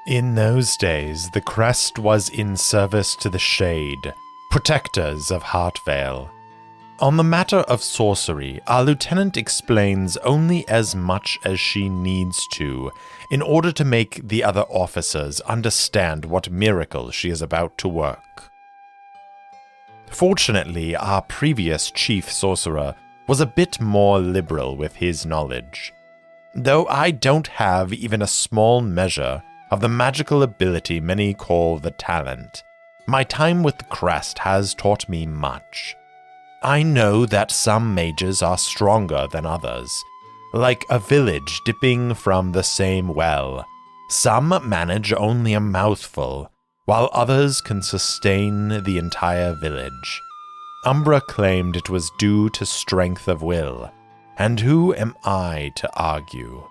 In those days, the Crest was in service to the Shade, protectors of Heartvale. On the matter of sorcery, our lieutenant explains only as much as she needs to in order to make the other officers understand what miracle she is about to work. Fortunately, our previous chief sorcerer was a bit more liberal with his knowledge. Though I don't have even a small measure of the magical ability many call the talent, my time with the Crest has taught me much. I know that some mages are stronger than others, like a village dipping from the same well. Some manage only a mouthful, while others can sustain the entire village. Umbra claimed it was due to strength of will, and who am I to argue?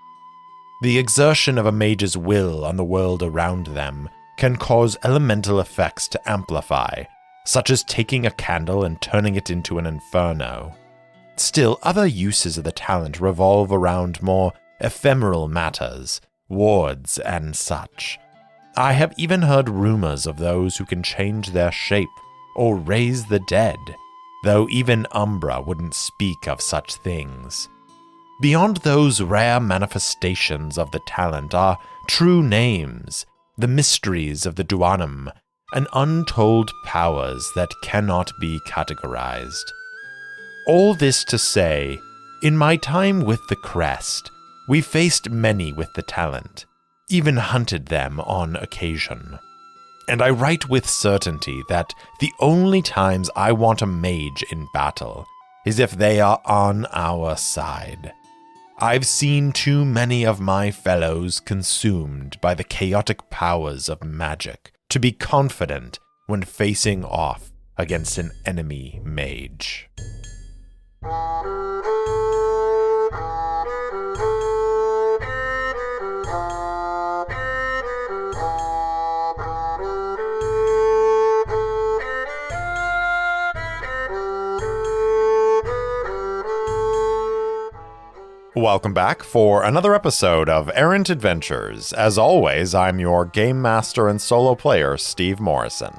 The exertion of a mage's will on the world around them can cause elemental effects to amplify, such as taking a candle and turning it into an inferno. Still, other uses of the talent revolve around more ephemeral matters, wards and such. I have even heard rumors of those who can change their shape or raise the dead, though even Umbra wouldn't speak of such things. Beyond those rare manifestations of the talent are true names, the mysteries of the Duanum, and untold powers that cannot be categorized. All this to say, in my time with the Crest, we faced many with the talent, even hunted them on occasion. And I write with certainty that the only times I want a mage in battle is if they are on our side. I've seen too many of my fellows consumed by the chaotic powers of magic to be confident when facing off against an enemy mage. Welcome back for another episode of Errant Adventures. As always, I'm your game master and solo player, Steve Morrison.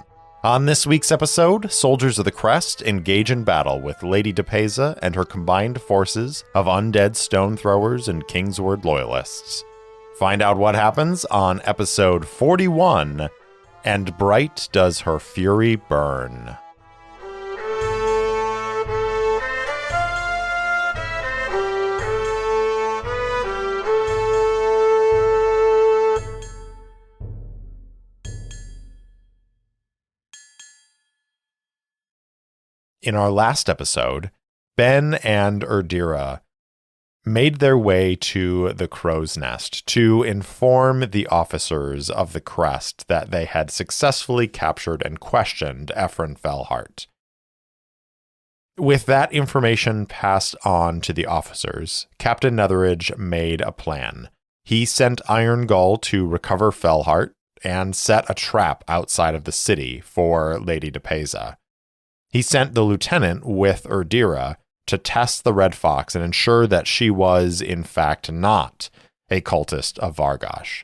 On this week's episode, soldiers of the Crest engage in battle with Lady DePeza and her combined forces of undead stone throwers and Kingsword loyalists. Find out what happens on episode 41, And Bright Does Her Fury Burn. In our last episode, Ben and Erdira made their way to the Crow's Nest to inform the officers of the Crest that they had successfully captured and questioned Ephron Fellheart. With that information passed on to the officers, Captain Netheridge made a plan. He sent Iron Gull to recover Fellheart and set a trap outside of the city for Lady DePeza. He sent the lieutenant with Erdira to test the Red Fox and ensure that she was, in fact, not a cultist of Vargaush.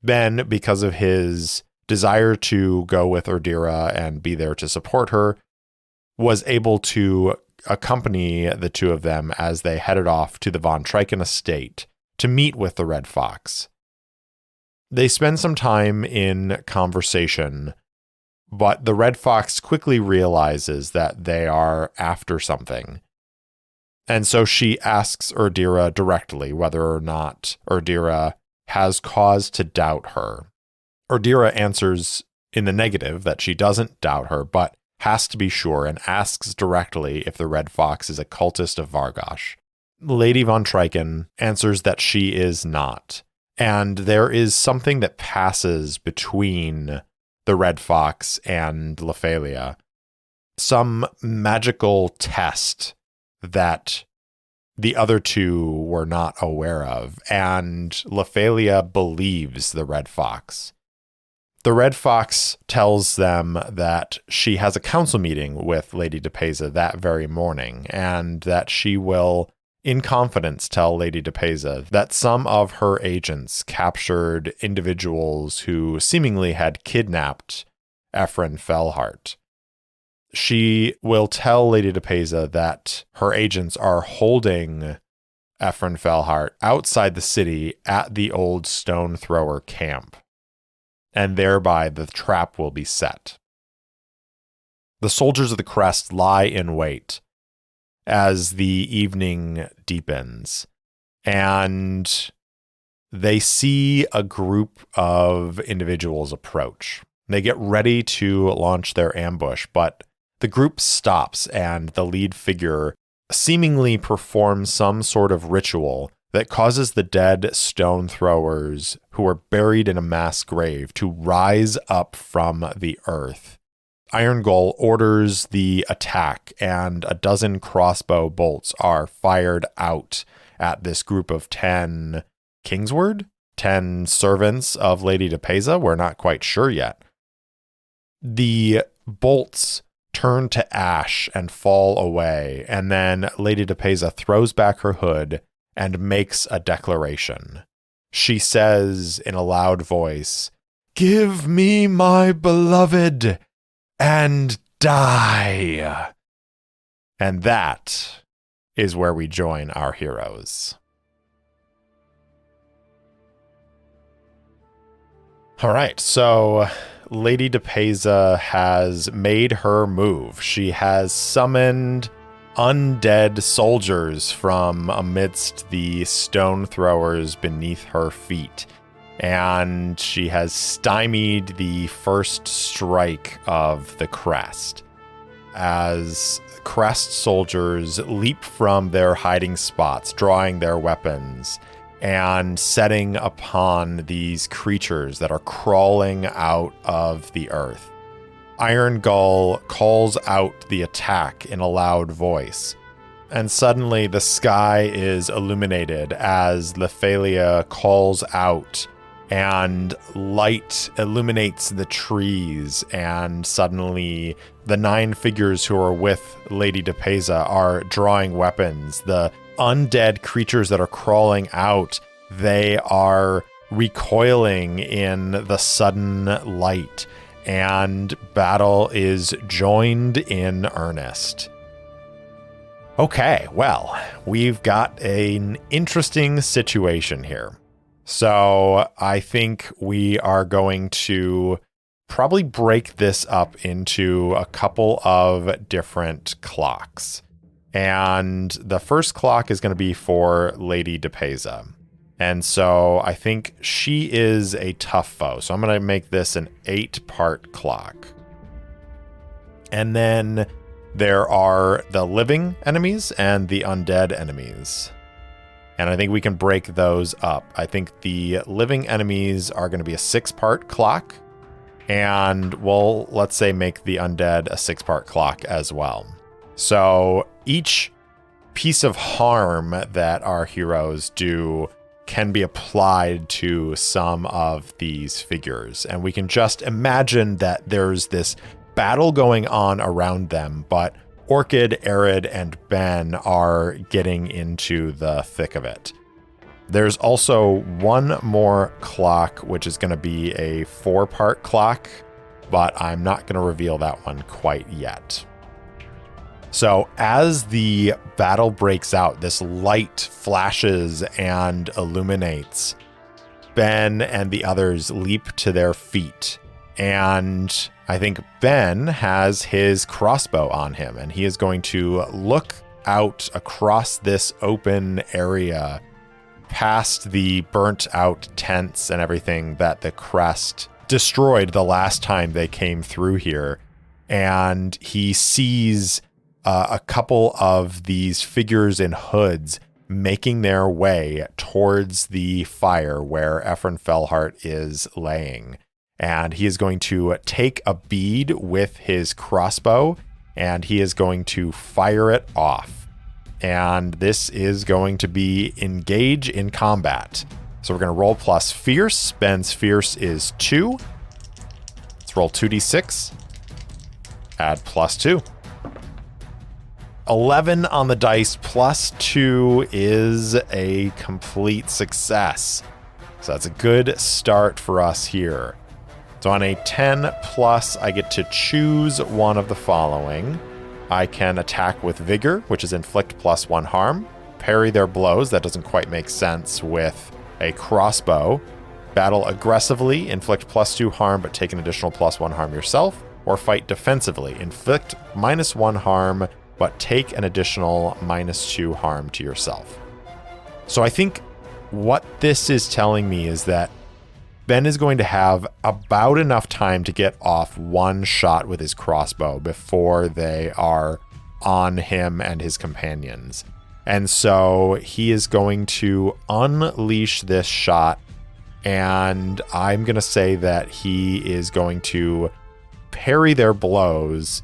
Ben, because of his desire to go with Erdira and be there to support her, was able to accompany the two of them as they headed off to the Von Tryken estate to meet with the Red Fox. They spend some time in conversation, but the Red Fox quickly realizes that they are after something. And so she asks Erdira directly whether or not Erdira has cause to doubt her. Erdira answers in the negative that she doesn't doubt her, but has to be sure and asks directly if the Red Fox is a cultist of Vargaush. Lady Von Tryken answers that she is not. And there is something that passes between the Red Fox and Lephalia. Some magical test that the other two were not aware of, and Lephalia believes the Red Fox. The Red Fox tells them that she has a council meeting with Lady DePeza that very morning, and that she will in confidence, tell Lady DePeza that some of her agents captured individuals who seemingly had kidnapped Ephraim Fellheart. She will tell Lady DePeza that her agents are holding Ephraim Fellheart outside the city at the old stone thrower camp, and thereby the trap will be set. The soldiers of the Crest lie in wait as the evening deepens, and they see a group of individuals approach. They get ready to launch their ambush, but the group stops and the lead figure seemingly performs some sort of ritual that causes the dead stone throwers who are buried in a mass grave to rise up from the earth. Iron Gull orders the attack, and a dozen crossbow bolts are fired out at this group of 10 Kingsword? 10 servants of Lady DePeza? We're not quite sure yet. The bolts turn to ash and fall away, and then Lady DePeza throws back her hood and makes a declaration. She says in a loud voice, "Give me my beloved and die." And that is where we join our heroes. All right, so Lady DePeza has made her move. She has summoned undead soldiers from amidst the stone throwers beneath her feet, and she has stymied the first strike of the Crest. As Crest soldiers leap from their hiding spots, drawing their weapons, and setting upon these creatures that are crawling out of the earth. Iron Gull calls out the attack in a loud voice, and suddenly the sky is illuminated as Lephalia calls out, and light illuminates the trees, and suddenly the 9 figures who are with Lady DePeza are drawing weapons. The undead creatures that are crawling out, they are recoiling in the sudden light, and battle is joined in earnest. Okay, well, we've got an interesting situation here. So I think we are going to probably break this up into a couple of different clocks. And the first clock is going to be for Lady DePeza. And so I think she is a tough foe. So I'm going to make this an 8-part clock. And then there are the living enemies and the undead enemies. And I think we can break those up. I think the living enemies are going to be a 6-part clock. And we'll, let's say, make the undead a 6-part clock as well. So each piece of harm that our heroes do can be applied to some of these figures. And we can just imagine that there's this battle going on around them, but Orchid, Arid, and Ben are getting into the thick of it. There's also one more clock, which is going to be a 4-part clock, but I'm not going to reveal that one quite yet. So as the battle breaks out, this light flashes and illuminates. Ben and the others leap to their feet, and I think Ben has his crossbow on him, and he is going to look out across this open area past the burnt out tents and everything that the Crest destroyed the last time they came through here. And he sees a couple of these figures in hoods making their way towards the fire where Ephraim Fellheart is laying. And he is going to take a bead with his crossbow, and he is going to fire it off. And this is going to be engage in combat. So we're going to roll plus fierce. Ben's fierce is 2. Let's roll 2d6. Add plus 2. 11 on the dice plus 2 is a complete success. So that's a good start for us here. So on a 10 plus, I get to choose one of the following. I can attack with Vigor, which is inflict plus 1 harm. Parry their blows, that doesn't quite make sense with a crossbow. Battle aggressively, inflict plus 2 harm, but take an additional plus 1 harm yourself. Or fight defensively, inflict minus 1 harm, but take an additional minus 2 harm to yourself. So I think what this is telling me is that Ben is going to have about enough time to get off one shot with his crossbow before they are on him and his companions. And so he is going to unleash this shot, and I'm going to say that he is going to parry their blows.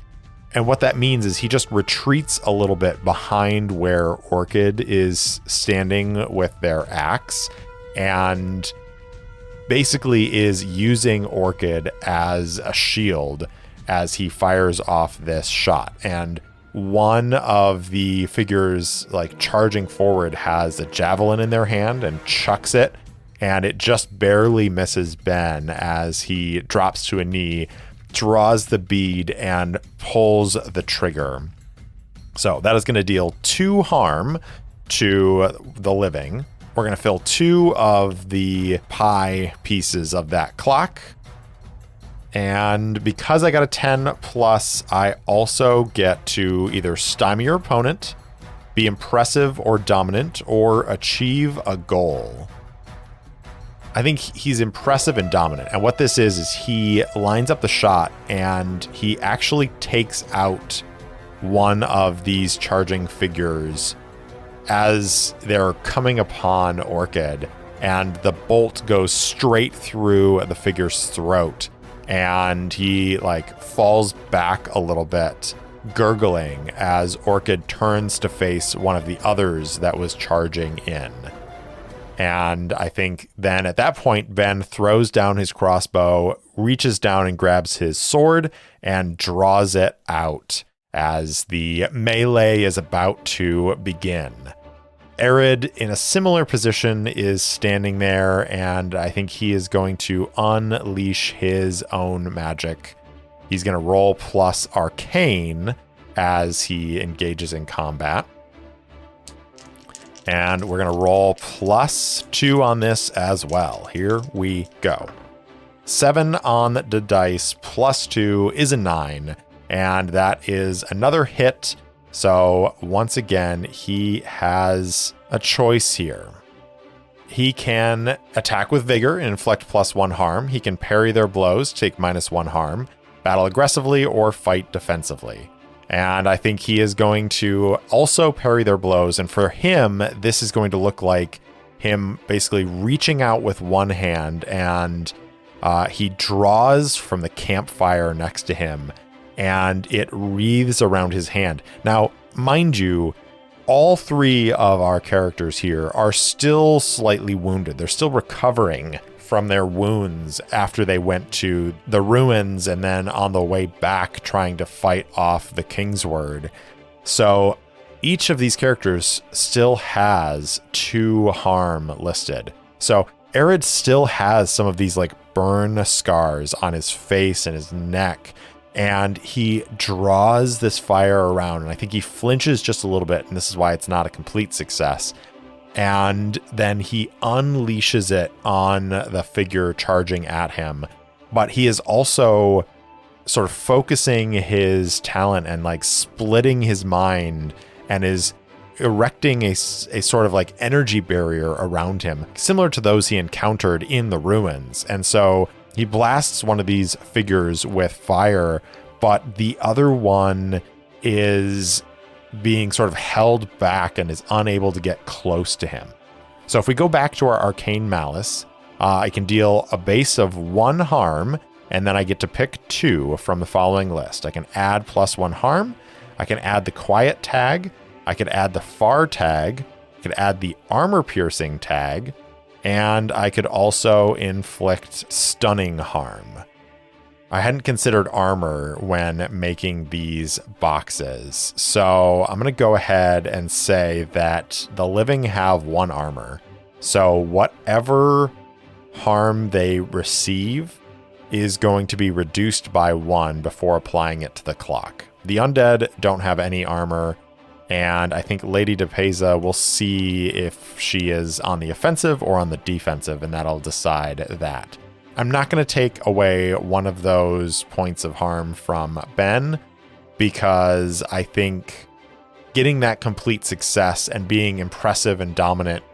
And what that means is he just retreats a little bit behind where Orchid is standing with their axe, and basically is using Orchid as a shield as he fires off this shot. And one of the figures like charging forward has a javelin in their hand and chucks it, and it just barely misses Ben as he drops to a knee, draws the bead, and pulls the trigger. So that is going to deal 2 harm to the living. We're going to fill 2 of the pie pieces of that clock. And because I got a 10 plus, I also get to either stymie your opponent, be impressive or dominant, or achieve a goal. I think he's impressive and dominant. And what this is he lines up the shot and he actually takes out one of these charging figures as they're coming upon Orchid, and the bolt goes straight through the figure's throat, and he like falls back a little bit, gurgling as Orchid turns to face one of the others that was charging in. And I think then at that point, Ben throws down his crossbow, reaches down and grabs his sword and draws it out as the melee is about to begin. Arid, in a similar position, is standing there, and I think he is going to unleash his own magic. He's going to roll plus arcane as he engages in combat. And we're going to roll plus 2 on this as well. Here we go. 7 on the dice plus 2 is a 9, and that is another hit. So once again, he has a choice here. He can attack with vigor and inflict plus 1 harm. He can parry their blows, take minus 1 harm, battle aggressively, or fight defensively. And I think he is going to also parry their blows. And for him, this is going to look like him basically reaching out with one hand, and he draws from the campfire next to him, and it wreathes around his hand. Now, mind you, all 3 of our characters here are still slightly wounded. They're still recovering from their wounds after they went to the ruins and then on the way back trying to fight off the Kingsword. So each of these characters still has 2 harm listed. So Arid still has some of these like burn scars on his face and his neck, and he draws this fire around, and I think he flinches just a little bit, and this is why it's not a complete success. And then he unleashes it on the figure charging at him. But he is also sort of focusing his talent and like splitting his mind, and is erecting a sort of like energy barrier around him, similar to those he encountered in the ruins. And so he blasts one of these figures with fire, but the other one is being sort of held back and is unable to get close to him. So if we go back to our Arcane Malice, I can deal a base of 1 harm, and then I get to pick 2 from the following list. I can add plus 1 harm, I can add the Quiet tag, I could add the Far tag, I could add the Armor Piercing tag, and I could also inflict stunning harm. I hadn't considered armor when making these boxes. So I'm going to go ahead and say that the living have 1 armor. So whatever harm they receive is going to be reduced by 1 before applying it to the clock. The undead don't have any armor, and I think Lady DePeza will see if she is on the offensive or on the defensive, and that'll decide that. I'm not going to take away one of those points of harm from Ben, because I think getting that complete success and being impressive and dominant,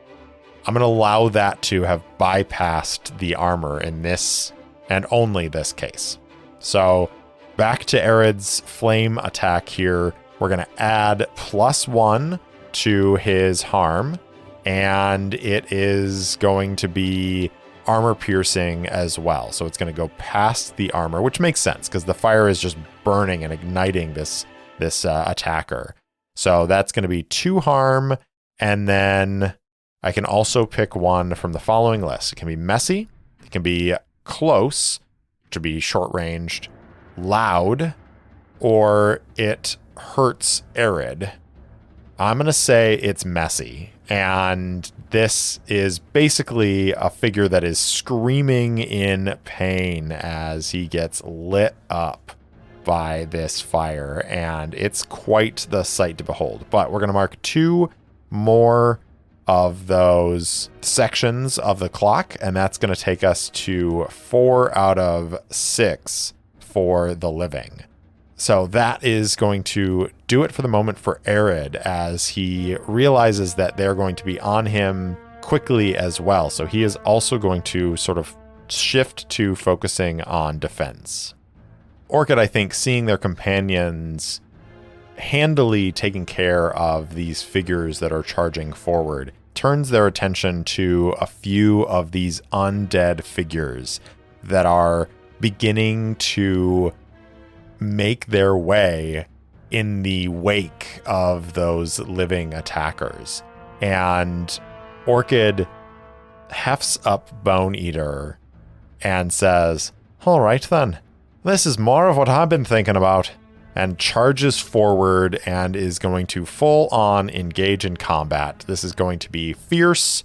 I'm going to allow that to have bypassed the armor in this and only this case. So back to Arid's flame attack here. We're going to add +1 to his harm, and it is going to be armor piercing as well. So it's going to go past the armor, which makes sense because the fire is just burning and igniting this attacker. So that's going to be 2 harm, and then I can also pick one from the following list. It can be messy, it can be close, which would be short-ranged, loud, or it hurts Arid. I'm going to say it's messy, and this is basically a figure that is screaming in pain as he gets lit up by this fire, and it's quite the sight to behold. But we're going to mark 2 more of those sections of the clock, and that's going to take us to 4 out of 6 for the living. So that is going to do it for the moment for Arid, as he realizes that they're going to be on him quickly as well. So he is also going to sort of shift to focusing on defense. Orchid, I think, seeing their companions handily taking care of these figures that are charging forward, turns their attention to a few of these undead figures that are beginning to make their way in the wake of those living attackers. And Orchid hefts up Bone Eater and says, "All right then, this is more of what I've been thinking about," and charges forward and is going to full on engage in combat. This is going to be fierce.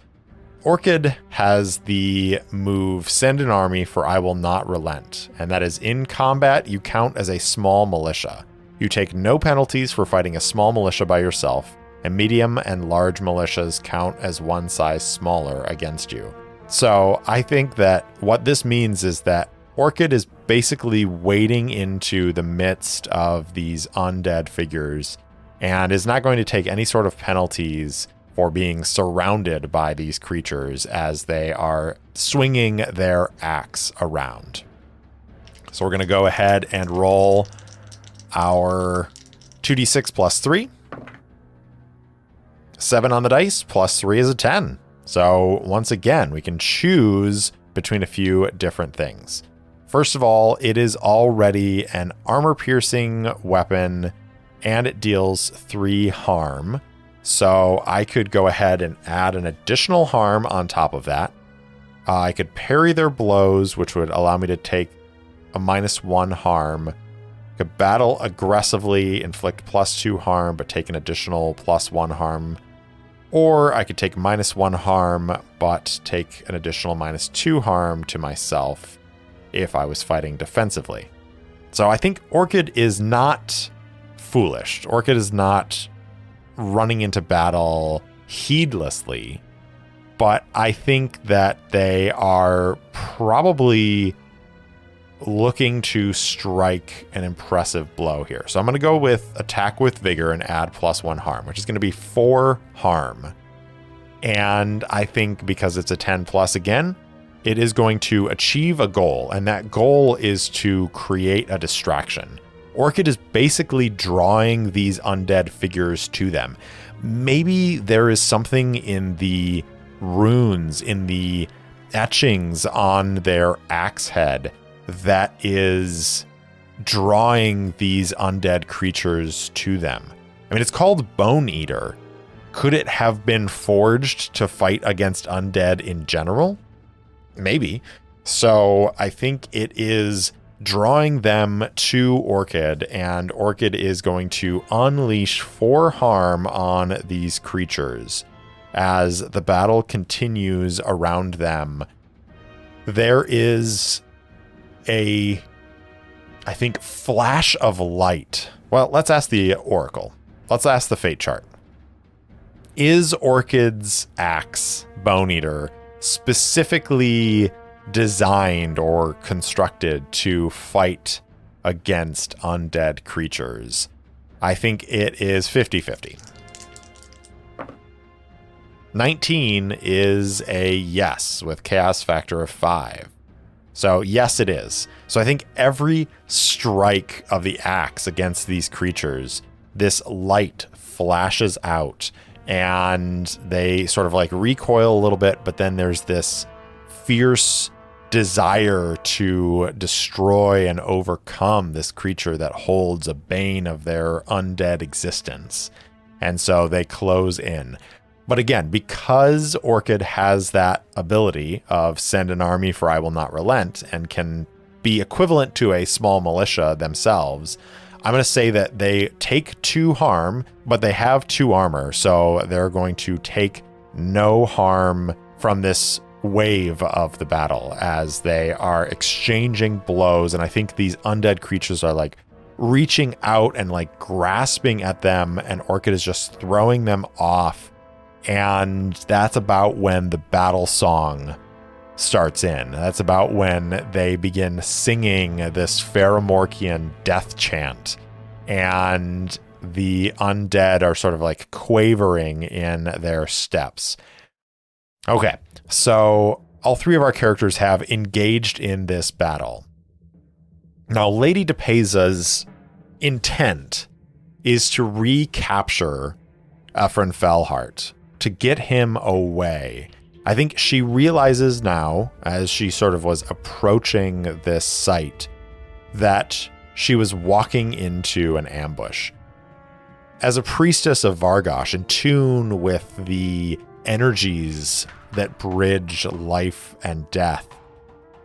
Orchid has the move Send an Army for I Will Not Relent, and that is in combat you count as a small militia. You take no penalties for fighting a small militia by yourself, and medium and large militias count as one size smaller against you. So I think that what this means is that Orchid is basically wading into the midst of these undead figures and is not going to take any sort of penalties for being surrounded by these creatures as they are swinging their axe around. So we're going to go ahead and roll our 2d6 plus 3. 7 on the dice, plus 3 is a 10. So once again, we can choose between a few different things. First of all, it is already an armor-piercing weapon, and it deals 3 harm. So I could go ahead and add an additional harm on top of that. I could parry their blows, which would allow me to take a -1 harm. I could battle aggressively, inflict +2 harm, but take an additional +1 harm. Or I could take -1 harm, but take an additional -2 harm to myself if I was fighting defensively. So I think Orchid is not foolish. Orchid is not running into battle heedlessly, but I think that they are probably looking to strike an impressive blow here. So I'm going to go with attack with vigor and add +1 harm, which is going to be 4 harm. And I think because it's a 10 plus again, it is going to achieve a goal, and that goal is to create a distraction. Orchid is basically drawing these undead figures to them. Maybe there is something in the runes, in the etchings on their axe head that is drawing these undead creatures to them. I mean, it's called Bone Eater. Could it have been forged to fight against undead in general? Maybe. So I think it is drawing them to Orchid, and Orchid is going to unleash 4 harm on these creatures. As the battle continues around them, there is a, I think, flash of light. Well, let's ask the Oracle. Let's ask the fate chart. Is Orchid's axe, Bone Eater, specifically designed or constructed to fight against undead creatures? I think it is 50-50. 19 is a yes with chaos factor of 5. So yes, it is. So I think every strike of the axe against these creatures, this light flashes out and they sort of like recoil a little bit, but then there's this fierce desire to destroy and overcome this creature that holds a bane of their undead existence. And so they close in. But again, because Orchid has that ability of send an army for I will not relent and can be equivalent to a small militia themselves, I'm going to say that they take 2 harm, but they have 2 armor. So they're going to take no harm from this wave of the battle as they are exchanging blows. And I think these undead creatures are like reaching out and like grasping at them, and Orchid is just throwing them off. And that's about when the battle song starts in. That's about when they begin singing this Pharamorkian death chant, and the undead are sort of like quavering in their steps. Okay, so all 3 of our characters have engaged in this battle. Now, Lady DePeza's intent is to recapture Ephraim Fellheart, to get him away. I think she realizes now, as she sort of was approaching this site, that she was walking into an ambush. As a priestess of Vargaush, in tune with the energies that bridge life and death,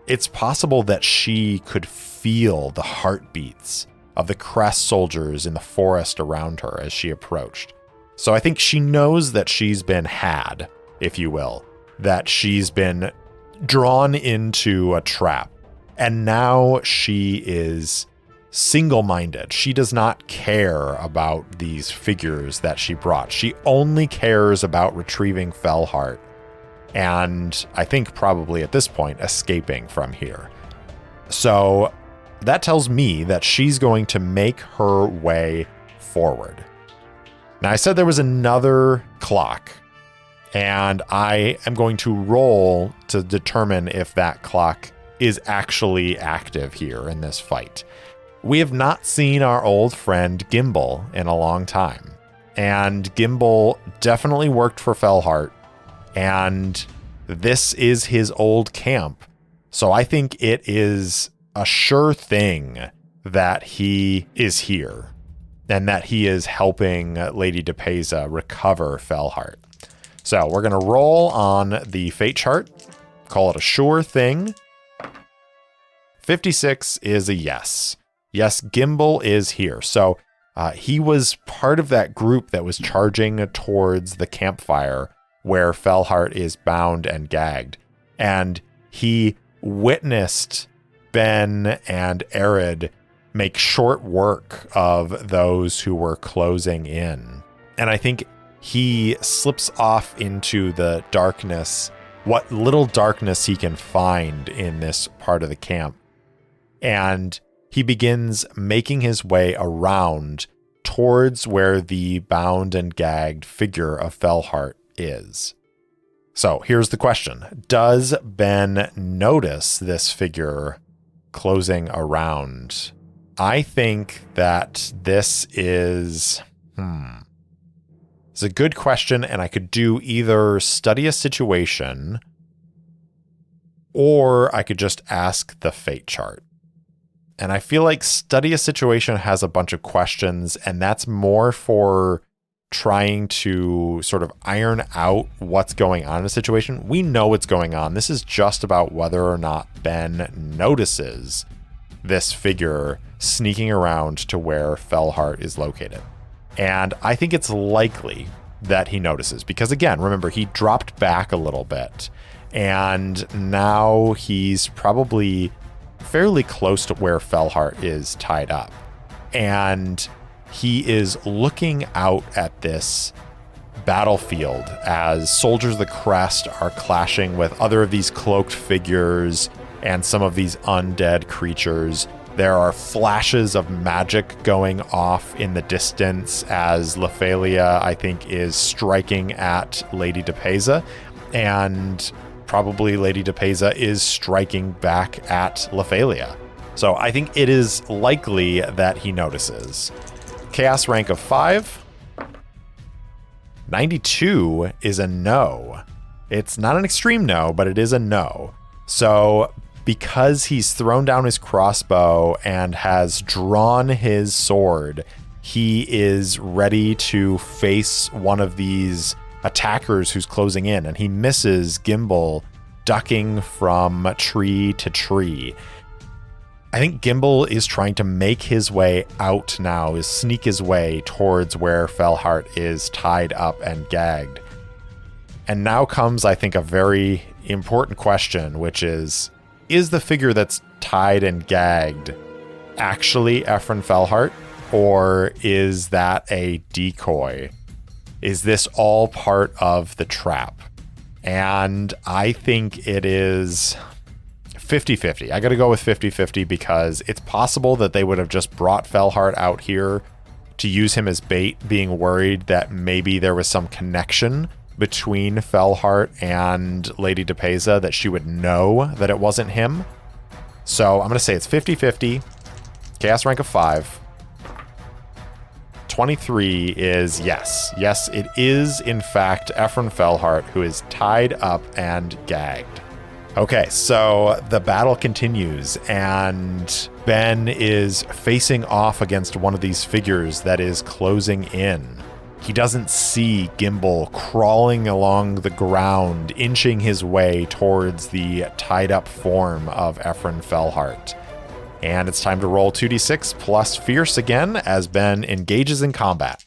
it's possible that she could feel the heartbeats of the Crest soldiers in the forest around her as she approached. So I think she knows that she's been had, if you will, that she's been drawn into a trap. And now she is single-minded. She does not care about these figures that she brought. She only cares about retrieving Fellheart. And I think probably at this point, escaping from here. So that tells me that she's going to make her way forward. Now, I said there was another clock, and I am going to roll to determine if that clock is actually active here in this fight. We have not seen our old friend Gimbal in a long time, and Gimbal definitely worked for Fellheart, and this is his old camp. So I think it is a sure thing that he is here, and that he is helping Lady DePeza recover Fellheart. So we're going to roll on the fate chart, call it a sure thing. 56 is a yes. Yes, Gimbal is here. So he was part of that group that was charging towards the campfire where Fellheart is bound and gagged. And he witnessed Ben and Arid make short work of those who were closing in. And I think he slips off into the darkness, what little darkness he can find in this part of the camp. And he begins making his way around towards where the bound and gagged figure of Fellheart is. So here's the question. Does Ben notice this figure closing around? I think that this is... It's a good question, and I could do either study a situation, or I could just ask the fate chart. And I feel like study a situation has a bunch of questions, and that's more for trying to sort of iron out what's going on in a situation. We know what's going on. This is just about whether or not Ben notices this figure sneaking around to where Fellheart is located. And I think it's likely that he notices because, again, remember, he dropped back a little bit and now he's probably fairly close to where Fellheart is tied up. And he is looking out at this battlefield as soldiers of the Crest are clashing with other of these cloaked figures and some of these undead creatures. There are flashes of magic going off in the distance as Lephalia, I think, is striking at Lady DePeza, and probably Lady DePeza is striking back at Lephalia. So I think it is likely that he notices. Chaos rank of 5. 92 is a no. It's not an extreme no, but it is a no. So because he's thrown down his crossbow and has drawn his sword, he is ready to face one of these attackers who's closing in, and he misses Gimbal, ducking from tree to tree. I think Gimbal is trying to make his way out now, is sneak his way towards where Fellheart is tied up and gagged. And now comes, I think, a very important question, which is the figure that's tied and gagged actually Ephron Fellheart, or is that a decoy? Is this all part of the trap? And I think it is 50-50. I got to go with 50-50 because it's possible that they would have just brought Fellheart out here to use him as bait, being worried that maybe there was some connection between Fellheart and Lady DePeza that she would know that it wasn't him. So I'm going to say it's 50-50. Chaos rank of 5. 23 is yes. Yes, it is in fact Ephron Fellheart who is tied up and gagged. Okay, so the battle continues and Ben is facing off against one of these figures that is closing in. He doesn't see Gimbal crawling along the ground, inching his way towards the tied up form of Ephron Fellheart. And it's time to roll 2d6 plus fierce again as Ben engages in combat.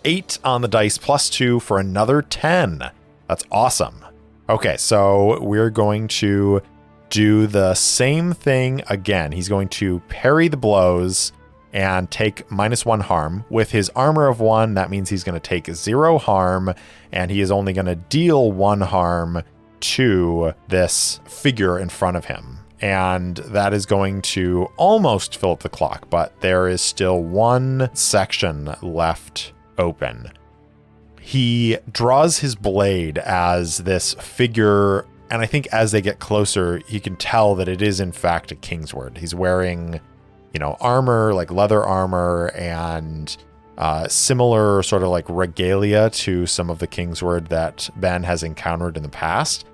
8 on the dice plus 2 for another 10. That's awesome. Okay, so we're going to do the same thing again. He's going to parry the blows and take -1 harm. With his armor of 1, that means he's going to take 0 harm, and he is only going to deal 1 harm to this figure in front of him. And that is going to almost fill up the clock, but there is still 1 section left open. He draws his blade as this figure, and I think as they get closer, he can tell that it is in fact a Kingsword. He's wearing, armor, like leather armor, and similar sort of like regalia to some of the Kingsword that Ben has encountered in the past.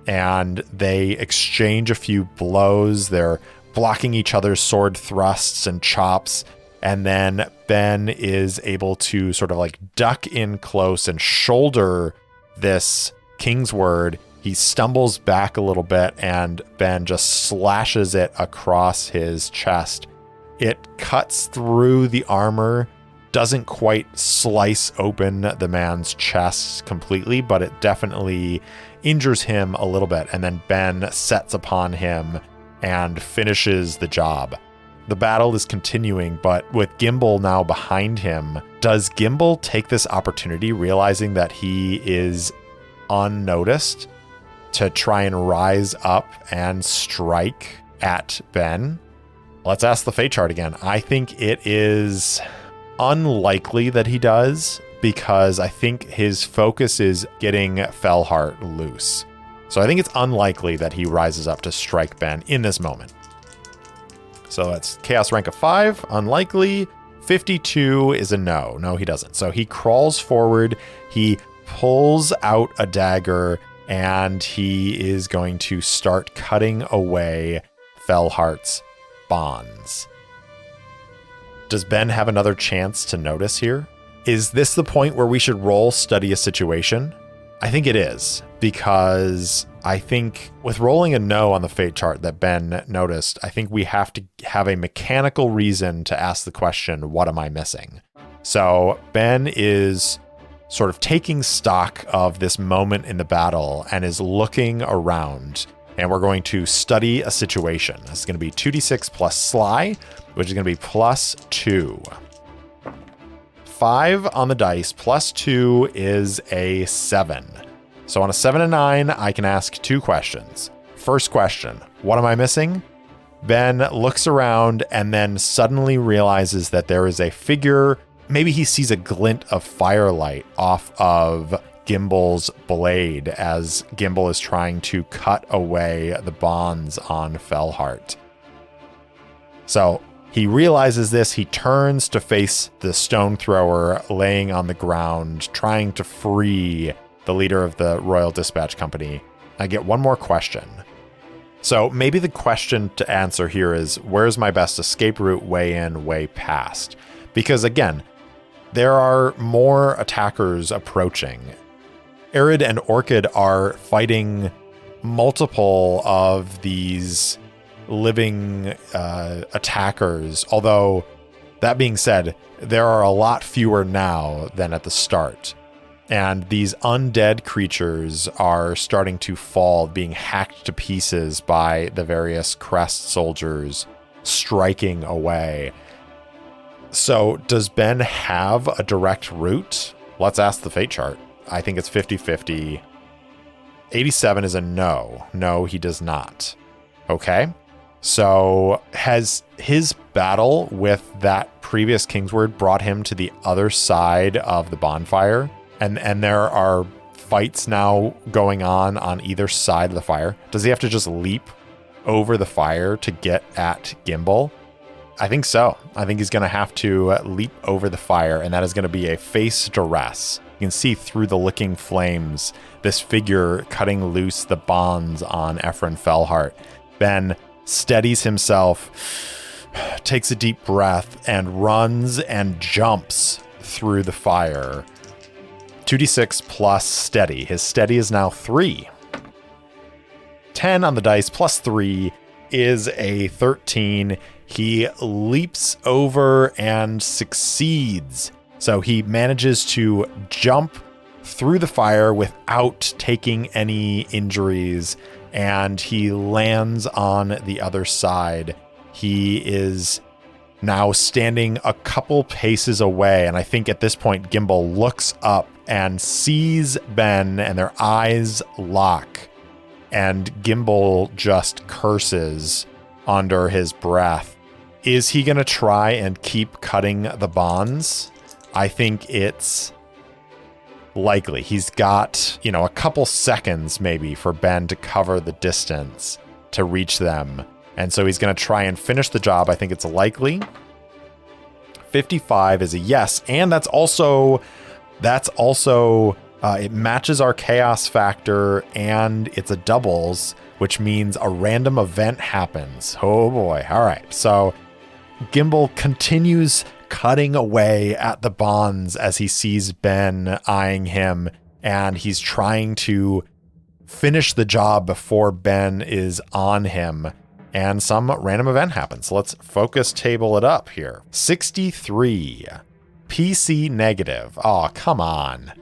And they exchange a few blows. They're blocking each other's sword thrusts and chops. And then Ben is able to sort of like duck in close and shoulder this Kingsword. He stumbles back a little bit and Ben just slashes it across his chest. It cuts through the armor, doesn't quite slice open the man's chest completely, but it definitely injures him a little bit. And then Ben sets upon him and finishes the job. The battle is continuing, but with Gimbal now behind him, does Gimbal take this opportunity, realizing that he is unnoticed, to try and rise up and strike at Ben? Let's ask the fate chart again. I think it is unlikely that he does, because I think his focus is getting Fellheart loose. So I think it's unlikely that he rises up to strike Ben in this moment. So that's chaos rank of 5, unlikely. 52 is a no. No, he doesn't. So he crawls forward, he pulls out a dagger, and he is going to start cutting away Fellheart's bonds. Does Ben have another chance to notice here? Is this the point where we should roll study a situation? I think it is, because I think with rolling a no on the fate chart that Ben noticed, I think we have to have a mechanical reason to ask the question, what am I missing? So Ben is sort of taking stock of this moment in the battle and is looking around, and we're going to study a situation. This is going to be 2d6 plus sly, which is going to be plus 2. 5 on the dice plus 2 is a 7. So on a 7 and 9, I can ask 2 questions. First question, what am I missing? Ben looks around and then suddenly realizes that there is a figure. Maybe he sees a glint of firelight off of Gimbal's blade as Gimbal is trying to cut away the bonds on Fellheart. So he realizes this. He turns to face the stone thrower laying on the ground, trying to free the leader of the Royal Dispatch Company. I get one more question. So maybe the question to answer here is, where's my best escape route, way in, way past? Because again, there are more attackers approaching. Arid and Orchid are fighting multiple of these living attackers, although that being said, there are a lot fewer now than at the start. And these undead creatures are starting to fall, being hacked to pieces by the various Crest soldiers striking away. So does Ben have a direct route? Let's ask the fate chart. I think it's 50-50. 87 is a no. No, he does not. Okay. So has his battle with that previous Kingsword brought him to the other side of the bonfire? And there are fights now going on either side of the fire. Does he have to just leap over the fire to get at Gimbal? I think so. I think he's going to have to leap over the fire, and that is going to be a face duress. You can see through the licking flames, this figure cutting loose the bonds on Ephraim Fellheart. Ben steadies himself, takes a deep breath, and runs and jumps through the fire. 2d6 plus steady. His steady is now 3. 10 on the dice plus 3 is a 13. He leaps over and succeeds. So he manages to jump through the fire without taking any injuries, and he lands on the other side. He is now standing a couple paces away, and I think at this point Gimbal looks up and sees Ben, and their eyes lock, and Gimbal just curses under his breath. Is he going to try and keep cutting the bonds? I think it's likely. He's got, a couple seconds maybe for Ben to cover the distance to reach them. And so he's going to try and finish the job. I think it's likely. 55 is a yes. And that's also it matches our chaos factor, and it's a doubles, which means a random event happens. Oh boy. All right. So Gimbal continues cutting away at the bonds as he sees Ben eyeing him, and he's trying to finish the job before Ben is on him, and some random event happens. Let's focus table it up here. 63. PC negative. Oh, come on.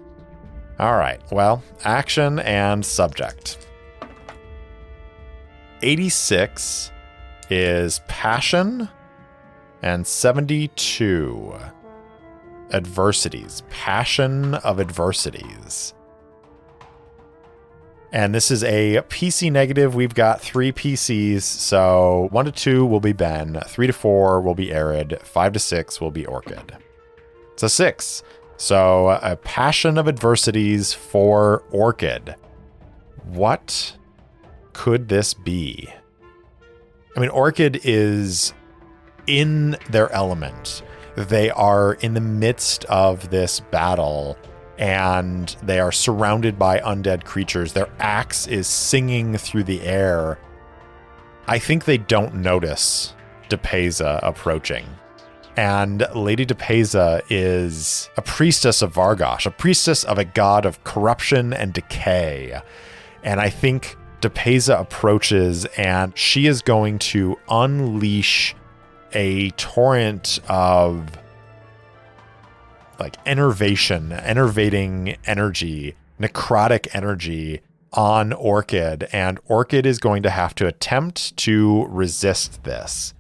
All right. Well, action and subject. 86 is passion, and 72 adversities. Passion of adversities. And this is a PC negative. We've got 3 PCs. So 1 to 2 will be Ben. 3 to 4 will be Arid. 5 to 6 will be Orchid. It's a 6. So a passion of adversities for Orchid. What could this be? I mean, Orchid is in their element. They are in the midst of this battle, and they are surrounded by undead creatures. Their axe is singing through the air. I think they don't notice Depeza approaching. And Lady Depeza is a priestess of Vargaush, a priestess of a god of corruption and decay. And I think DePeza approaches, and she is going to unleash a torrent of like enervating energy, necrotic energy on Orchid, and Orchid is going to have to attempt to resist this.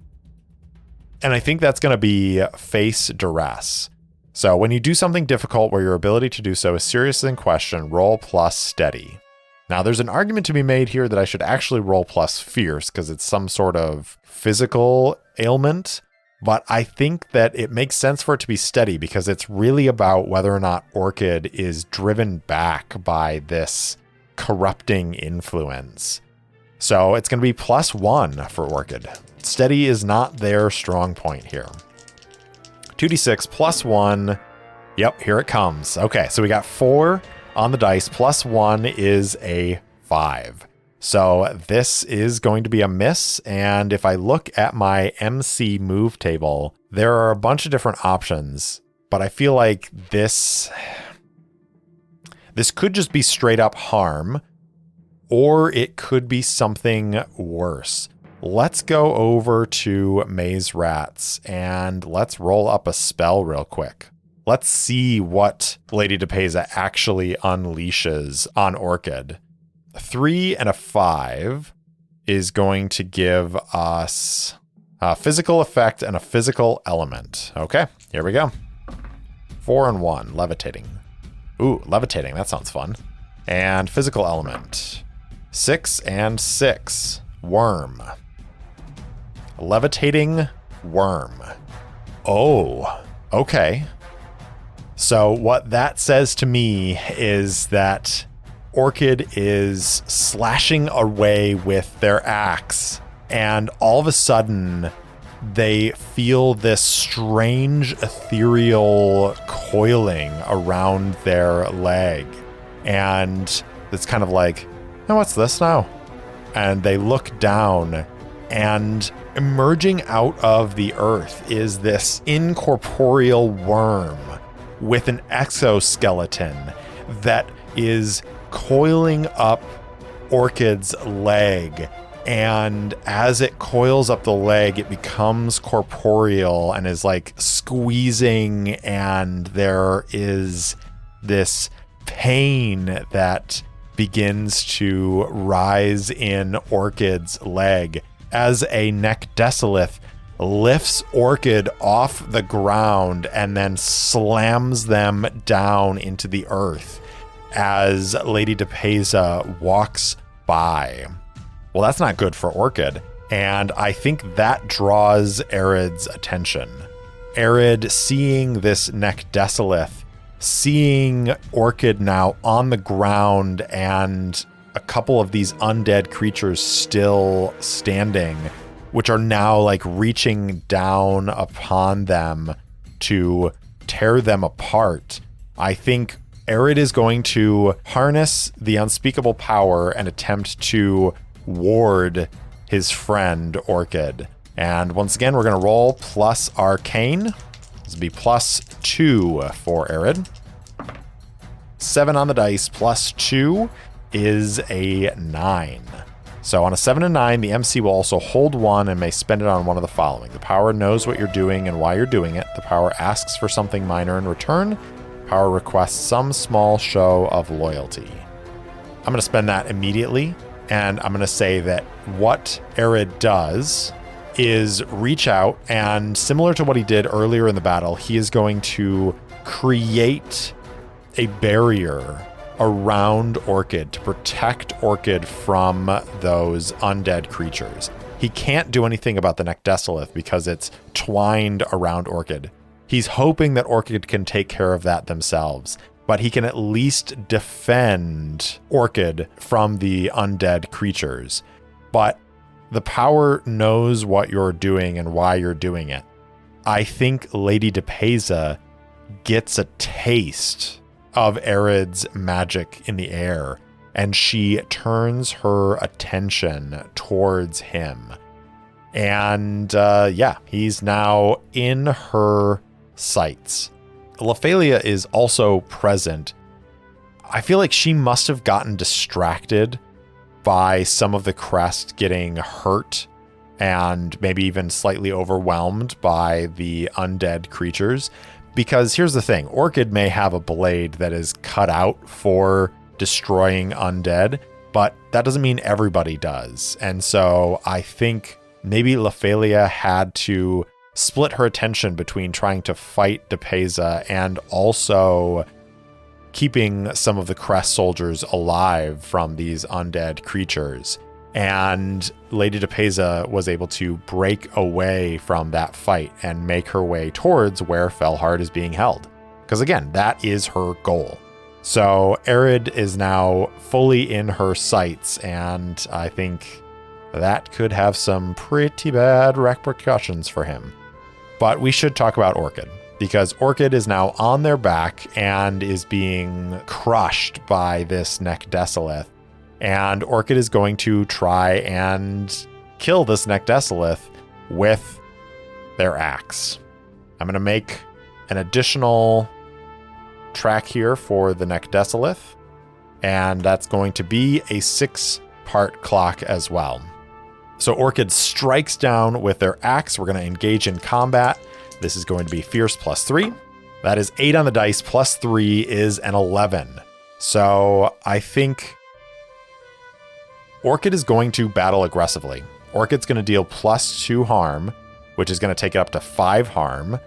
And I think that's going to be face duress. So when you do something difficult where your ability to do so is seriously in question, roll plus steady. Now there's an argument to be made here that I should actually roll plus fierce because it's some sort of physical ailment, but I think that it makes sense for it to be steady because it's really about whether or not Orchid is driven back by this corrupting influence. So it's going to be +1 for Orchid. Steady is not their strong point here. 2d6 +1. Yep, here it comes. Okay, so we got 4 on the dice. +1 is a 5. So this is going to be a miss. And if I look at my MC move table, there are a bunch of different options, but I feel like this could just be straight up harm, or it could be something worse. Let's go over to Maze Rats and let's roll up a spell real quick. Let's see what Lady DePeza actually unleashes on Orchid. 3 and a 5 is going to give us a physical effect and a physical element. Okay, here we go. 4 and 1, levitating. Ooh, levitating, that sounds fun. And physical element. 6 and 6, worm. Levitating worm. Oh, okay. So what that says to me is that Orchid is slashing away with their axe, and all of a sudden they feel this strange ethereal coiling around their leg. And it's kind of like, oh, what's this now? And they look down, and emerging out of the earth is this incorporeal worm with an exoskeleton that is coiling up Orchid's leg. And as it coils up the leg, it becomes corporeal and is like squeezing, and there is this pain that begins to rise in Orchid's leg as a neck desolith lifts Orchid off the ground and then slams them down into the earth as Lady DePeza walks by. Well, that's not good for Orchid, and I think that draws Arid's attention. Arid, seeing this neck desolith, seeing Orchid now on the ground and a couple of these undead creatures still standing, which are now like reaching down upon them to tear them apart. I think Arid is going to harness the unspeakable power and attempt to ward his friend Orchid. And once again, we're going to roll plus arcane. This will be +2 for Arid. 7 on the dice, +2 is a 9. So on a 7 and 9, the MC will also hold 1 and may spend it on one of the following. The power knows what you're doing and why you're doing it. The power asks for something minor in return. Power requests some small show of loyalty. I'm going to spend that immediately, and I'm going to say that what Arid does is reach out, and similar to what he did earlier in the battle, he is going to create a barrier around Orchid to protect Orchid from those undead creatures. He can't do anything about the neck desolith because it's twined around Orchid. He's hoping that Orchid can take care of that themselves, but he can at least defend Orchid from the undead creatures. But the power knows what you're doing and why you're doing it. I think Lady DePeza gets a taste of Arid's magic in the air, and she turns her attention towards him. And he's now in her sights. Lephalia is also present. I feel like she must have gotten distracted by some of the Crest getting hurt and maybe even slightly overwhelmed by the undead creatures. Because here's the thing, Orchid may have a blade that is cut out for destroying undead, but that doesn't mean everybody does. And so I think maybe Lephalia had to split her attention between trying to fight Depeza and also keeping some of the Crest soldiers alive from these undead creatures. And Lady Depeza was able to break away from that fight and make her way towards where Felheart is being held. Because again, that is her goal. So Arid is now fully in her sights, and I think that could have some pretty bad repercussions for him. But we should talk about Orchid, because Orchid is now on their back and is being crushed by this Necdesolith. And Orchid is going to try and kill this Necdesolith with their axe. I'm going to make an additional track here for the Necdesolith, and that's going to be a 6-part clock as well. So Orchid strikes down with their axe. We're going to engage in combat. This is going to be Fierce +3. That is 8 on the dice, +3 is an 11. So I think Orchid is going to battle aggressively. Orchid's going to deal +2 harm, which is going to take it up to 5 harm,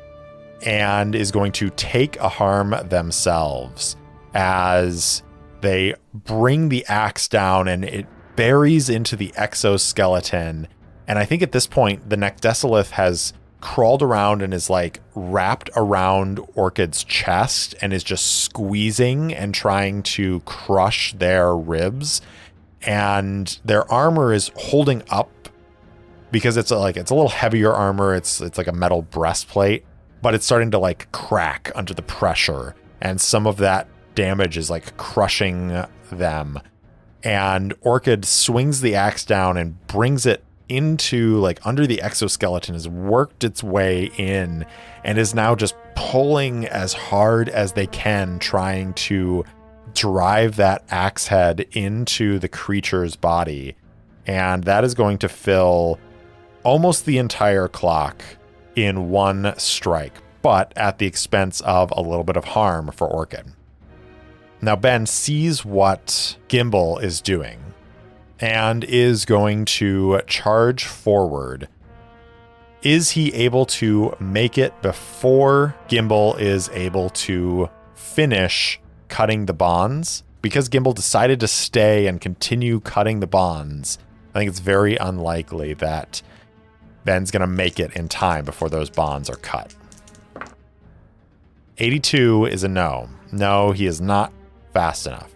and is going to take a harm themselves as they bring the axe down and it buries into the exoskeleton. And I think at this point, the Necdesolith has crawled around and is like wrapped around Orchid's chest and is just squeezing and trying to crush their ribs. And their armor is holding up because it's a little heavier armor. It's like a metal breastplate, but it's starting to like crack under the pressure, and some of that damage is like crushing them. And Orchid swings the axe down and brings it into like under the exoskeleton, has worked its way in, and is now just pulling as hard as they can, trying to drive that axe head into the creature's body. And that is going to fill almost the entire clock in one strike, but at the expense of a little bit of harm for Orchid. Now Ben sees what Gimbal is doing and is going to charge forward. Is he able to make it before Gimbal is able to finish cutting the bonds? Because Gimbal decided to stay and continue cutting the bonds, I think it's very unlikely that Ben's going to make it in time before those bonds are cut. 82 is a no. No, he is not fast enough.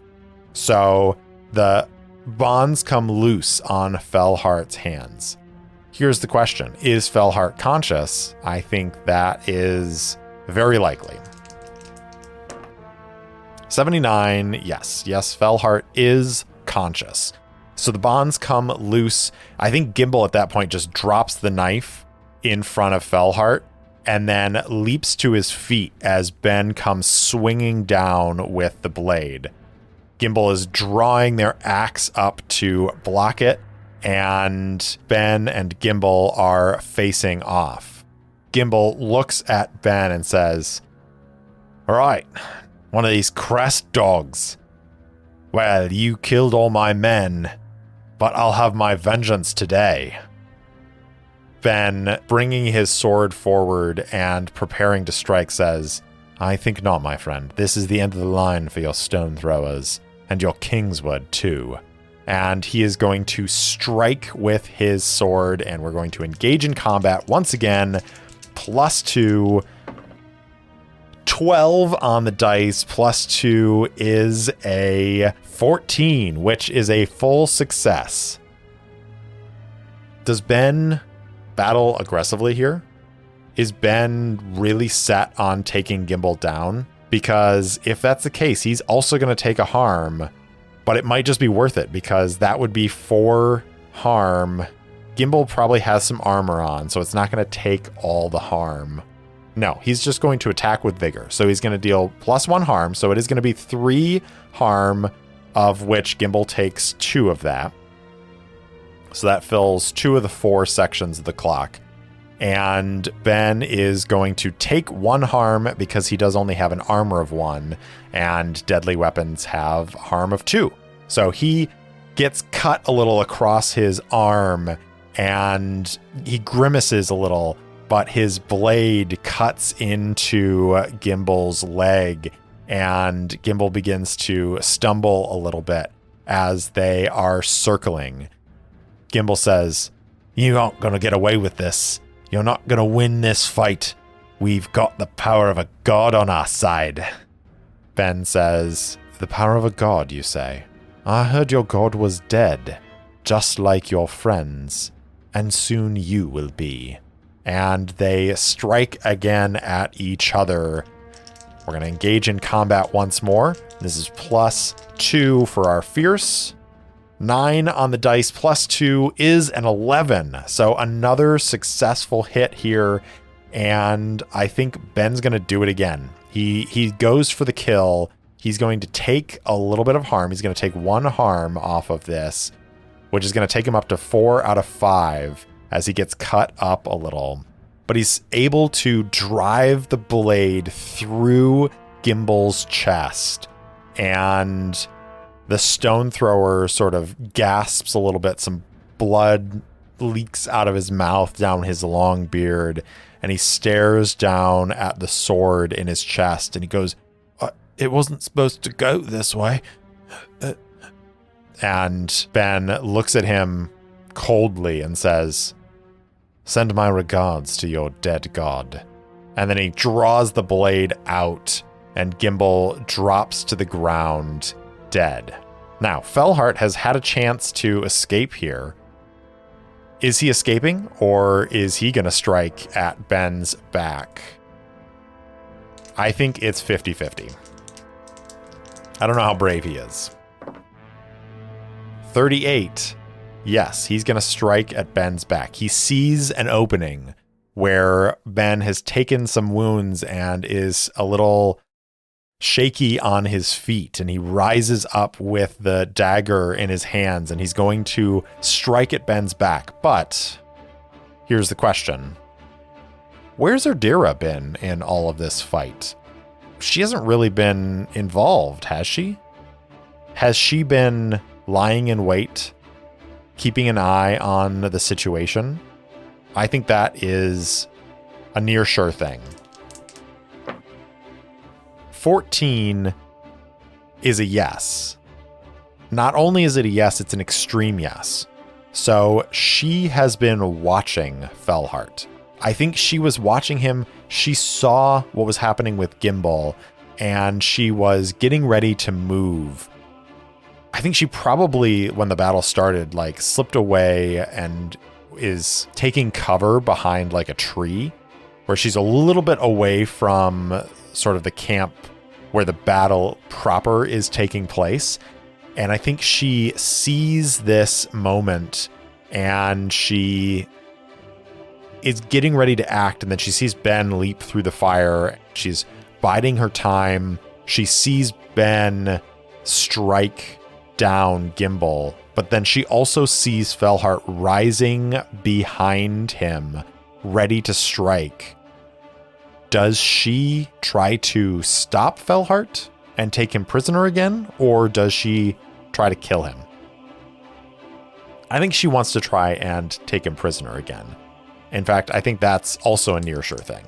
So the bonds come loose on Felheart's hands. Here's the question. Is Felheart conscious? I think that is very likely. 79, yes. Yes, Felheart is conscious. So the bonds come loose. I think Gimbal at that point just drops the knife in front of Felheart and then leaps to his feet as Ben comes swinging down with the blade. Gimbal is drawing their axe up to block it, and Ben and Gimbal are facing off. Gimbal looks at Ben and says, "All right, one of these Crest dogs. Well, you killed all my men, but I'll have my vengeance today." Ben, bringing his sword forward and preparing to strike, says, "I think not, my friend. This is the end of the line for your stone throwers, and your Kingswood, too." And he is going to strike with his sword, and we're going to engage in combat once again. +2. 12 on the dice, +2 is a 14, which is a full success. Does Ben battle aggressively here? Is Ben really set on taking Gimbal down? Because if that's the case, he's also going to take a harm, but it might just be worth it because that would be 4 harm. Gimbal probably has some armor on, so it's not going to take all the harm. No, he's just going to attack with vigor. So he's going to deal +1 harm. So it is going to be 3 harm, of which Gimbal takes 2 of that. So that fills 2 of the 4 sections of the clock. And Ben is going to take 1 harm because he does only have an armor of 1, and deadly weapons have harm of 2. So he gets cut a little across his arm, and he grimaces a little, but his blade cuts into Gimble's leg, and Gimble begins to stumble a little bit as they are circling. Gimble says, "You aren't going to get away with this. You're not going to win this fight. We've got the power of a god on our side." Ben says, "The power of a god, you say? I heard your god was dead, just like your friends, and soon you will be." And they strike again at each other. We're going to engage in combat once more. This is +2 for our fierce. 9 on the dice +2 is an 11. So another successful hit here. And I think Ben's going to do it again. He goes for the kill. He's going to take a little bit of harm. He's going to take 1 harm off of this, which is going to take him up to 4 out of 5 as he gets cut up a little. But he's able to drive the blade through Gimble's chest. And the stone thrower sort of gasps a little bit. Some blood leaks out of his mouth down his long beard. And he stares down at the sword in his chest. And he goes, "It wasn't supposed to go this way." And Ben looks at him coldly and says, "Send my regards to your dead god." And then he draws the blade out, and Gimble drops to the ground dead. Now, Fellheart has had a chance to escape here. Is he escaping, or is he going to strike at Ben's back? I think it's 50-50. I don't know how brave he is. 38. Yes, he's going to strike at Ben's back. He sees an opening where Ben has taken some wounds and is a little shaky on his feet, and he rises up with the dagger in his hands, and he's going to strike at Ben's back. But here's the question. Where's Erdira been in all of this fight? She hasn't really been involved, has she? Has she been lying in wait, keeping an eye on the situation? I think that is a near sure thing. 14 is a yes. Not only is it a yes, it's an extreme yes. So she has been watching Fellheart. I think she was watching him. She saw what was happening with Gimble, and she was getting ready to move. I think she probably, when the battle started, like slipped away and is taking cover behind like a tree, where she's a little bit away from sort of the camp where the battle proper is taking place. And I think she sees this moment and she is getting ready to act. And then she sees Ben leap through the fire. She's biding her time. She sees Ben strike down Gimble, but then she also sees Fellheart rising behind him, ready to strike. Does she try to stop Fellheart and take him prisoner again, or does she try to kill him? I think she wants to try and take him prisoner again. In fact, I think that's also a near sure thing.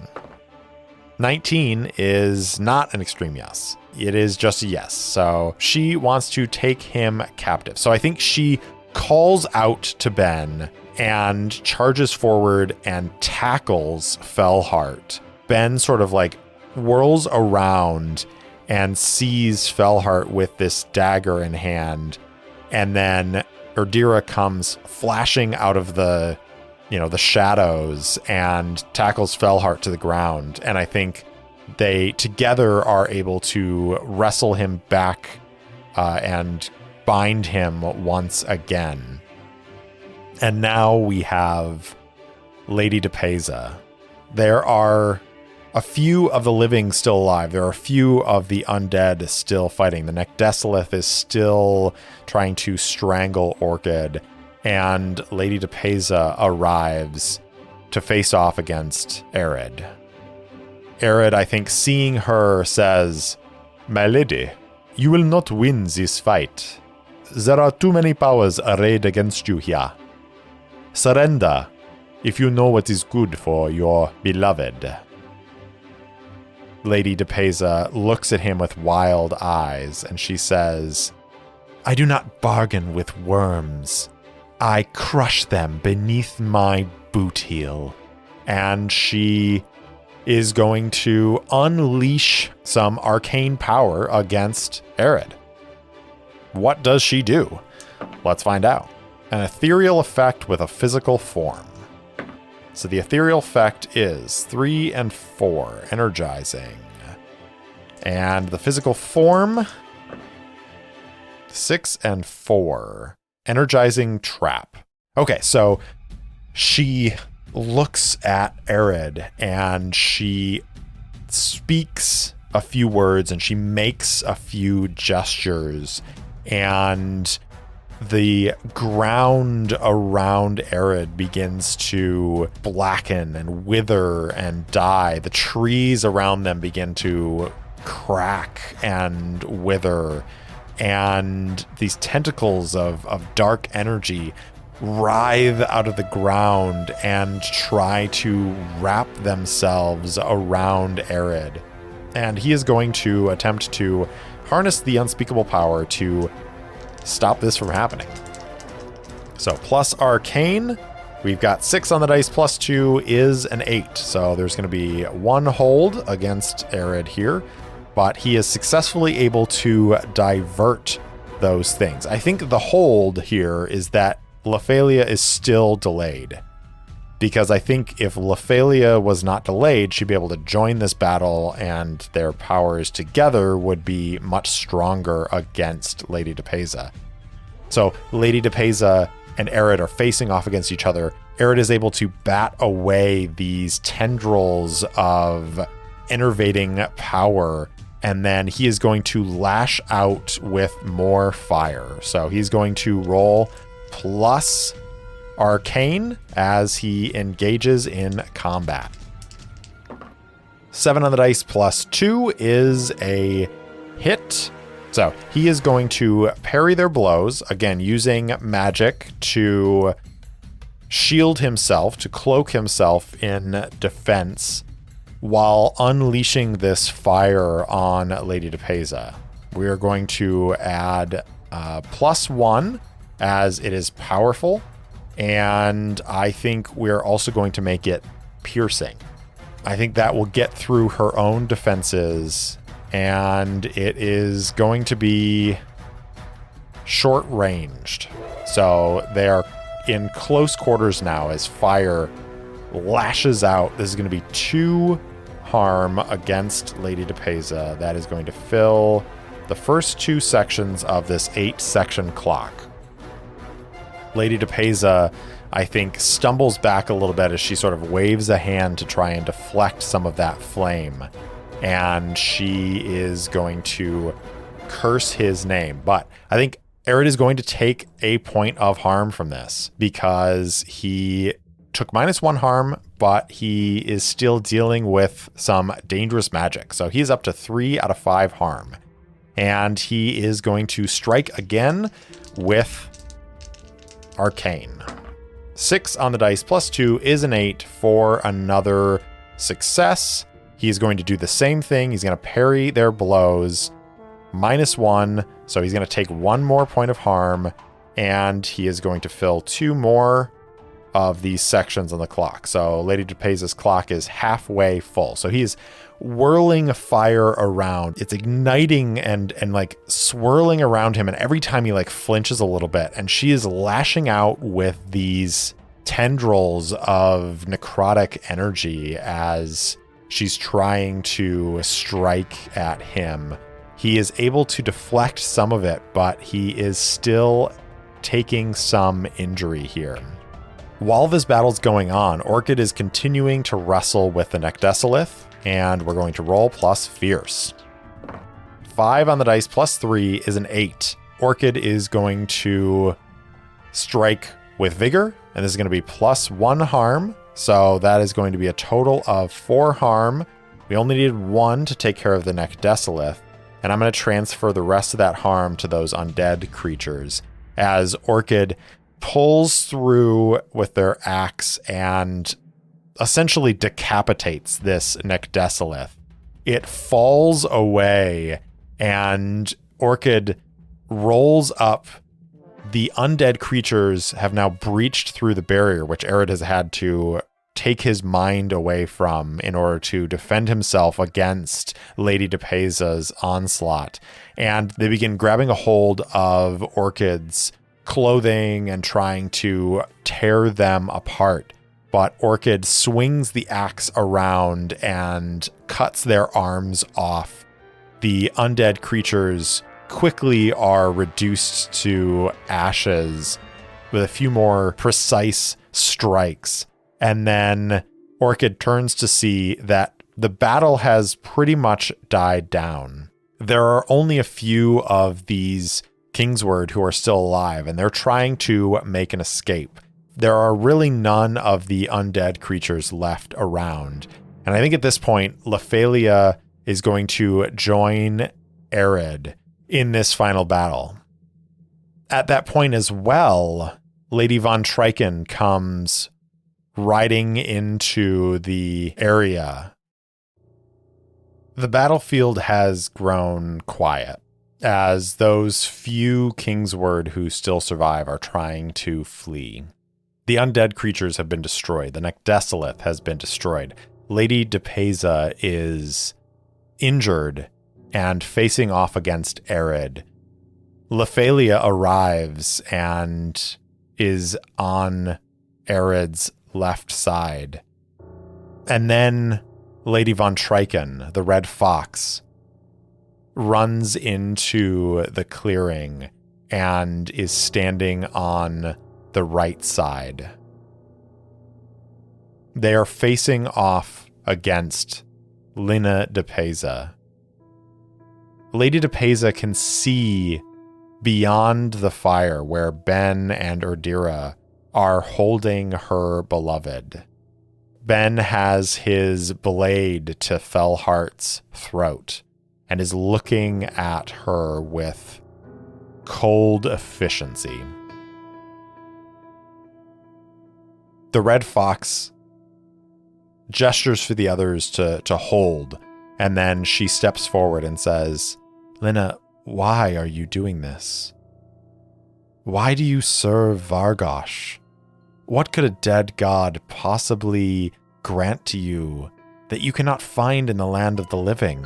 19 is not an extreme yes. It is just a yes. So she wants to take him captive. So I think she calls out to Ben and charges forward and tackles Fellheart. Ben sort of like whirls around and sees Fellheart with this dagger in hand. And then Erdira comes flashing out of the shadows and tackles Fellheart to the ground. And I think they together are able to wrestle him back and bind him once again. And now we have Lady DePeza. There are a few of the living still alive. There are a few of the undead still fighting. The Necdesolith is still trying to strangle Orchid. and Lady Depeza arrives to face off against Arid. Arid, I think, seeing her, says, "My lady, you will not win this fight. There are too many powers arrayed against you here. Surrender if you know what is good for your beloved." Lady Depeza looks at him with wild eyes, and she says, "I do not bargain with worms. I crush them beneath my boot heel." And she is going to unleash some arcane power against Arid. What does she do? Let's find out. An ethereal effect with a physical form. So the ethereal effect is 3 and 4, energizing. And the physical form, 6 and 4, energizing trap. Okay, so she looks at Arid and she speaks a few words and she makes a few gestures, and the ground around Arid begins to blacken and wither and die. The trees around them begin to crack and wither, and these tentacles of dark energy writhe out of the ground and try to wrap themselves around Arid. And he is going to attempt to harness the unspeakable power to stop this from happening. So plus arcane, we've got 6 on the dice, plus 2 is an 8. So there's going to be 1 hold against Arid here, but he is successfully able to divert those things. I think the hold here is that Lephalia is still delayed, because I think if Lephalia was not delayed, she'd be able to join this battle and their powers together would be much stronger against Lady Depeza. So Lady Depeza and Arid are facing off against each other. Arid is able to bat away these tendrils of enervating power, and then he is going to lash out with more fire. So he's going to roll plus arcane as he engages in combat. 7 on the dice plus 2 is a hit. So he is going to parry their blows, again using magic to shield himself, to cloak himself in defense, while unleashing this fire on Lady Depeza. We are going to add plus 1 as it is powerful, and I think we're also going to make it piercing. I think that will get through her own defenses, and it is going to be short ranged. So they are in close quarters now as fire lashes out. This is going to be 2 harm against Lady Depeza. That is going to fill the first 2 sections of this 8-section clock. Lady Depeza, I think, stumbles back a little bit as she sort of waves a hand to try and deflect some of that flame. And she is going to curse his name. But I think Arid is going to take a point of harm from this, because he took -1 harm, but he is still dealing with some dangerous magic. So he's up to 3 out of 5 harm. And he is going to strike again with arcane. 6 on the dice plus 2 is an 8 for another success. He's going to do the same thing. He's going to parry their blows. -1. So he's going to take 1 more point of harm, and he is going to fill 2 more of these sections on the clock. So Lady Depeza's clock is halfway full. So he's whirling fire around. It's igniting and like swirling around him, and every time he like flinches a little bit, and she is lashing out with these tendrils of necrotic energy as she's trying to strike at him. He is able to deflect some of it, but he is still taking some injury here. While this battle's going on, Orchid is continuing to wrestle with the Necdesolith, and we're going to roll plus fierce. 5 on the dice plus 3 is an 8. Orchid is going to strike with vigor, and this is going to be +1 harm. So that is going to be a total of 4 harm. We only needed 1 to take care of the Necdesolith, and I'm going to transfer the rest of that harm to those undead creatures as Orchid pulls through with their axe and essentially decapitates this Necdesolith. It falls away, and Orchid rolls up. The undead creatures have now breached through the barrier, which Arid has had to take his mind away from in order to defend himself against Lady DePesa's onslaught. And they begin grabbing a hold of Orchid's clothing and trying to tear them apart. But Orchid swings the axe around and cuts their arms off. The undead creatures quickly are reduced to ashes with a few more precise strikes. And then Orchid turns to see that the battle has pretty much died down. There are only a few of these Kingsword who are still alive, and they're trying to make an escape. There are really none of the undead creatures left around. And I think at this point, Lephalia is going to join Arid in this final battle. At that point as well, Lady Von Triken comes riding into the area. The battlefield has grown quiet as those few Kingsword who still survive are trying to flee. The undead creatures have been destroyed. The Necdesolith has been destroyed. Lady DePesa is injured and facing off against Arid. Lephalia arrives and is on Arid's left side. And then Lady Von Triken, the Red Fox, runs into the clearing and is standing on the right side. They are facing off against Lina DePesa. Lady DePesa can see beyond the fire where Ben and Erdira are holding her beloved. Ben has his blade to Felheart's throat and is looking at her with cold efficiency. The Red Fox gestures for the others to hold, and then she steps forward and says, "Lina, why are you doing this? Why do you serve Vargaush? What could a dead god possibly grant to you that you cannot find in the land of the living?"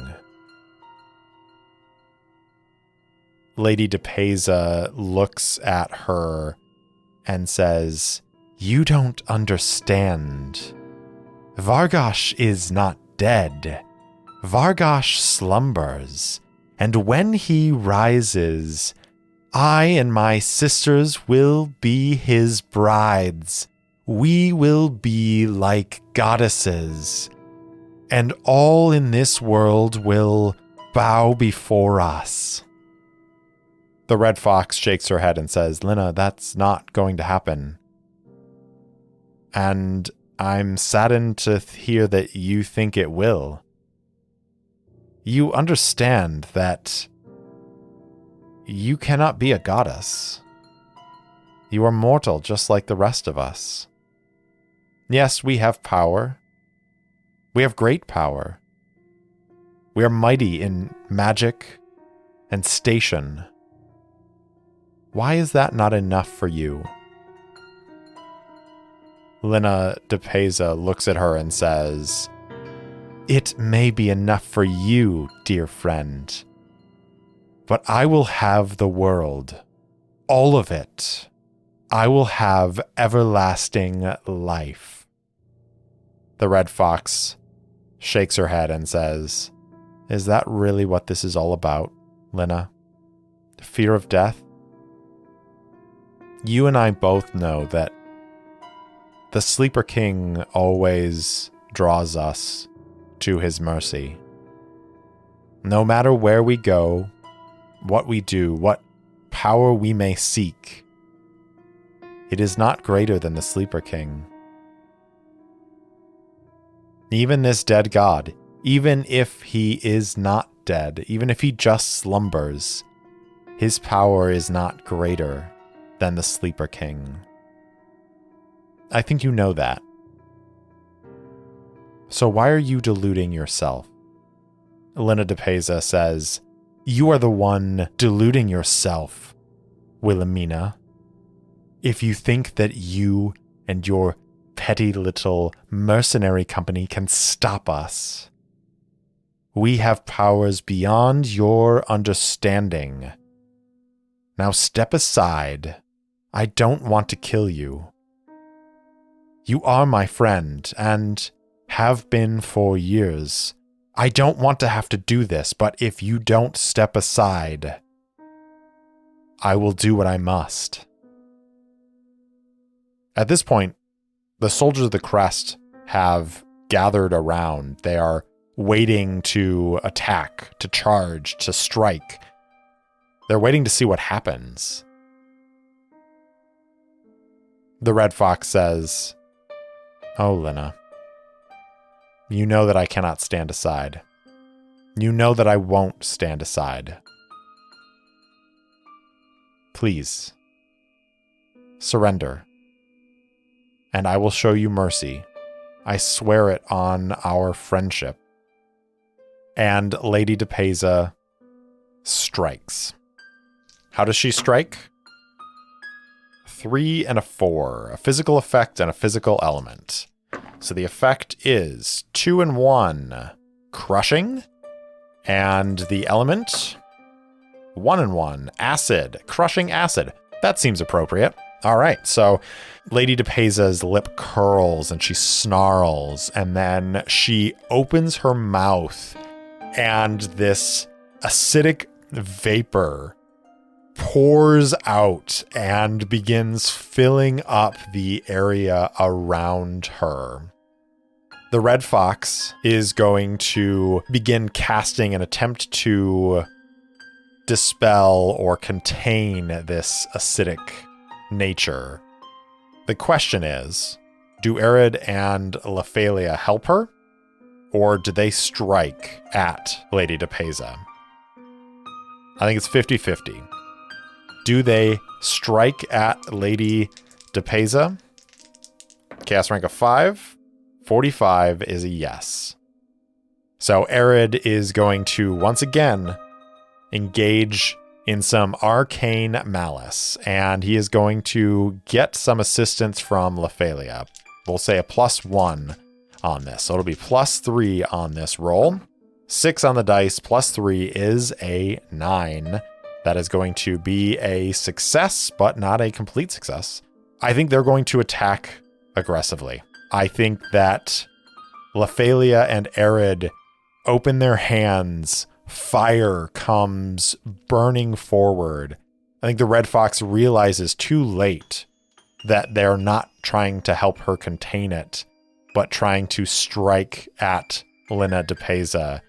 Lady DePesa looks at her and says, "You don't understand. Vargaush is not dead. Vargaush slumbers, and when he rises, I and my sisters will be his brides. We will be like goddesses, and all in this world will bow before us." The Red Fox shakes her head and says, "Lina, that's not going to happen. And I'm saddened to hear that you think it will. You understand that you cannot be a goddess. You are mortal just like the rest of us. Yes, we have power. We have great power. We are mighty in magic and station. Why is that not enough for you?" Lina DePesa looks at her and says, "It may be enough for you, dear friend, but I will have the world, all of it. I will have everlasting life." The Red Fox shakes her head and says, "Is that really what this is all about, Lina? Fear of death? You and I both know that the Sleeper King always draws us to his mercy. No matter where we go, what we do, what power we may seek, it is not greater than the Sleeper King. Even this dead god, even if he is not dead, even if he just slumbers, his power is not greater than the Sleeper King. I think you know that. So why are you deluding yourself? Elena de Peza says, "You are the one deluding yourself, Wilhelmina. If you think that you and your petty little mercenary company can stop us. We have powers beyond your understanding. Now step aside. I don't want to kill you. You are my friend, and have been for years. I don't want to have to do this, but if you don't step aside, I will do what I must." At this point, the soldiers of the Crest have gathered around. They are waiting to attack, to charge, to strike. They're waiting to see what happens. The Red Fox says, "Oh, Lena, you know that I cannot stand aside. You know that I won't stand aside. Please, surrender, and I will show you mercy. I swear it on our friendship." And Lady de Peza strikes. How does she strike? 3 and a 4, a physical effect and a physical element. So the effect is 2 and 1, crushing, and the element 1 and 1, acid, crushing acid. That seems appropriate. All right, so Lady de Peza's lip curls and she snarls, and then she opens her mouth, and this acidic vapor pours out and begins filling up the area around her. The Red Fox is going to begin casting an attempt to dispel or contain this acidic nature. The question is, do Arid and Lephalia help her, or do they strike at Lady de Peza? I think it's 50-50. Do they strike at Lady de Peza? Chaos rank of 5. 45 is a yes. So Arid is going to once again engage in some arcane malice, and he is going to get some assistance from Lephalia. We'll say a +1 on this. So it'll be +3 on this roll. 6 on the dice, +3 is a 9. That is going to be a success, but not a complete success. I think they're going to attack aggressively. I think that Lephalia and Arid open their hands. Fire comes burning forward. I think the Red Fox realizes too late that they're not trying to help her contain it, but trying to strike at Lena de Peza.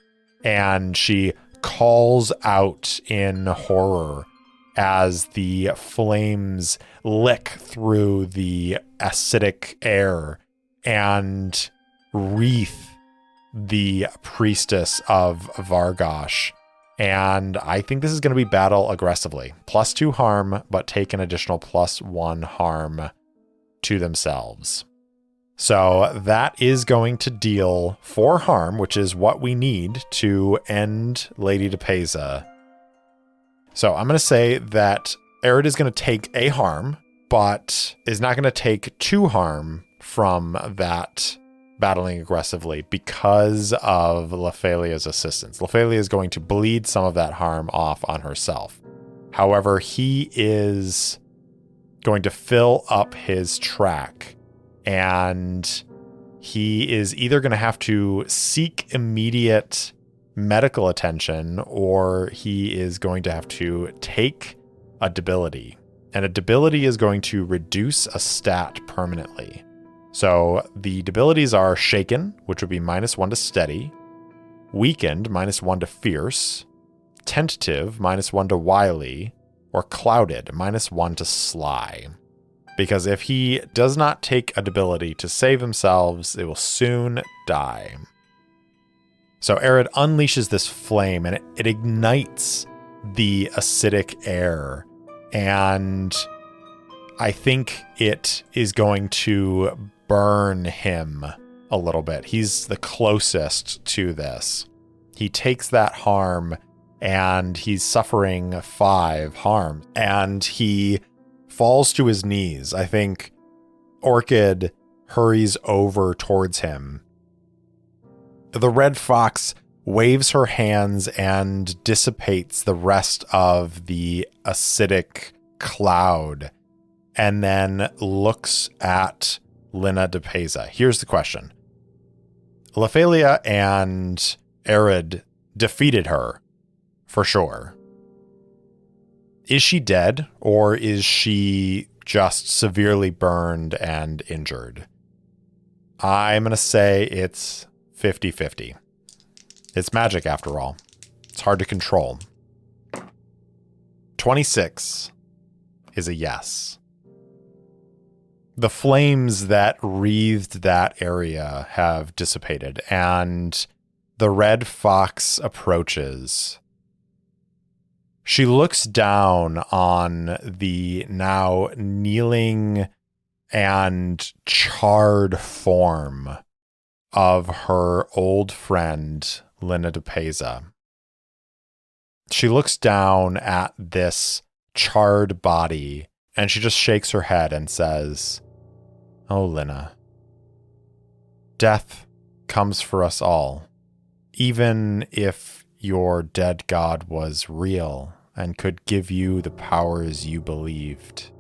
And she calls out in horror as the flames lick through the acidic air and wreath the priestess of Vargaush. And I think this is going to be battle aggressively. +2 harm, but take an additional +1 harm to themselves. So that is going to deal 4 harm, which is what we need to end Lady de Peza. So I'm going to say that Arid is going to take a harm, but is not going to take 2 harm from that battling aggressively because of Lephalia's assistance. Lephalia is going to bleed some of that harm off on herself. However, he is going to fill up his track, and he is either going to have to seek immediate medical attention, or he is going to have to take a debility. And a debility is going to reduce a stat permanently. So the debilities are shaken, which would be -1 to steady, weakened, -1 to fierce, tentative, -1 to wily, or clouded, -1 to sly. because if he does not take a debility to save themselves, they will soon die. So Arid unleashes this flame, and it ignites the acidic air, and I think it is going to burn him a little bit. He's the closest to this. He takes that harm, and he's suffering 5 harm, and he falls to his knees. I think Orchid hurries over towards him. The red fox waves her hands and dissipates the rest of the acidic cloud, and then looks at Lina de Peza. Here's the question. Lephalia and Arid defeated her, for sure. Is she dead, or is she just severely burned and injured? I'm going to say it's 50-50. It's magic, after all. It's hard to control. 26 is a yes. The flames that wreathed that area have dissipated, and the red fox approaches. She looks down on the now kneeling and charred form of her old friend, Lina de Peza. She looks down at this charred body, and she just shakes her head and says, "Oh, Lina, death comes for us all, even if your dead god was real and could give you the powers you believed.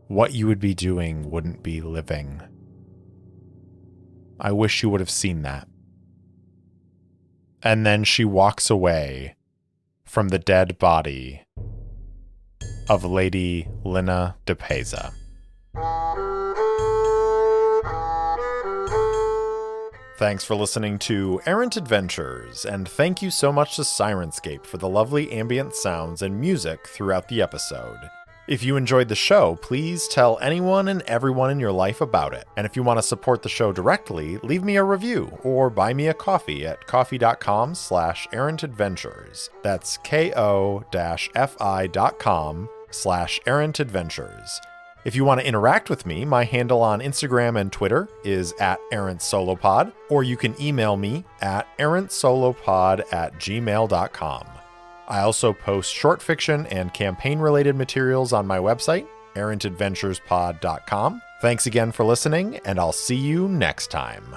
What you would be doing wouldn't be living. I wish you would have seen that." And then she walks away from the dead body of Lady Lina de Peza. Thanks for listening to Errant Adventures, and thank you so much to Syrinscape for the lovely ambient sounds and music throughout the episode. If you enjoyed the show, please tell anyone and everyone in your life about it. And if you want to support the show directly, leave me a review or buy me a coffee at coffee.com/errantadventures. That's ko-fi.com/errantadventures. If you want to interact with me, my handle on Instagram and Twitter is @errantsolopod, or you can email me at errantsolopod@gmail.com. I also post short fiction and campaign-related materials on my website, errantadventurespod.com. Thanks again for listening, and I'll see you next time.